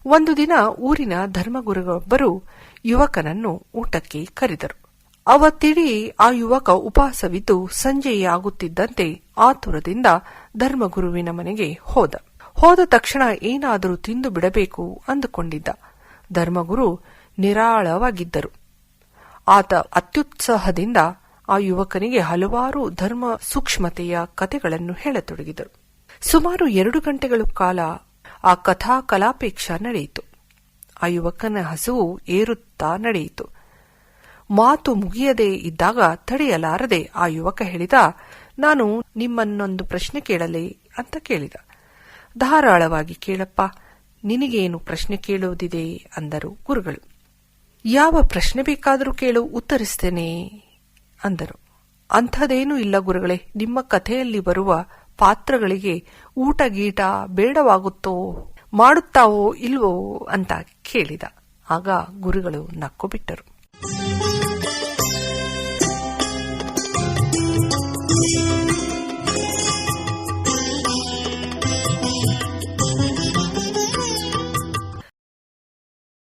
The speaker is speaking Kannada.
ಒಂದು ದಿನ ಊರಿನ ಧರ್ಮಗುರುಗಳೊಬ್ಬರು ಯುವಕನನ್ನು ಊಟಕ್ಕೆ ಕರೆದರು. ಅವತ್ತಿಡೀ ಆ ಯುವಕ ಉಪವಾಸವಿದ್ದು ಸಂಜೆಯಾಗುತ್ತಿದ್ದಂತೆ ಆತುರದಿಂದ ಧರ್ಮಗುರುವಿನ ಮನೆಗೆ ಹೋದ ತಕ್ಷಣ ಏನಾದರೂ ತಿಂದು ಬಿಡಬೇಕು ಅಂದುಕೊಂಡಿದ್ದ. ಧರ್ಮಗುರು ನಿರಾಳವಾಗಿದ್ದರು. ಆತ ಅತ್ಯುತ್ಸಾಹದಿಂದ ಆ ಯುವಕನಿಗೆ ಹಲವಾರು ಧರ್ಮ ಸೂಕ್ಷ್ಮತೆಯ ಕಥೆಗಳನ್ನು ಹೇಳತೊಡಗಿದರು. ಸುಮಾರು 2 ಗಂಟೆಗಳ ಕಾಲ ಆ ಕಥಾ ಕಲಾಪೇಕ್ಷ ನಡೆಯಿತು. ಆ ಯುವಕನ ಹಸುವು ಏರುತ್ತಾ ನಡೆಯಿತು. ಮಾತು ಮುಗಿಯದೇ ಇದ್ದಾಗ ತಡೆಯಲಾರದೆ ಆ ಯುವಕ ಹೇಳಿದ, ನಾನು ನಿಮ್ಮನ್ನೊಂದು ಪ್ರಶ್ನೆ ಕೇಳಲೇ ಅಂತ ಕೇಳಿದ. ಧಾರಾಳವಾಗಿ ಕೇಳಪ್ಪ, ನಿನಗೇನು ಪ್ರಶ್ನೆ ಕೇಳುವುದಿದೆ ಅಂದರು ಗುರುಗಳು. ಯಾವ ಪ್ರಶ್ನೆ ಬೇಕಾದರೂ ಕೇಳು, ಉತ್ತರಿಸ್ತೇನೆ ಅಂದರು. ಅಂಥದೇನೂ ಇಲ್ಲ ಗುರುಗಳೇ, ನಿಮ್ಮ ಕಥೆಯಲ್ಲಿ ಬರುವ ಪಾತ್ರಗಳಿಗೆ ಊಟ ಗೀಟ ಬೇಡವಾಗುತ್ತೋ, ಮಾಡುತ್ತಾವೋ ಇಲ್ವೋ ಅಂತ ಕೇಳಿದ. ಆಗ ಗುರುಗಳು ನಕ್ಕು ಬಿಟ್ಟರು.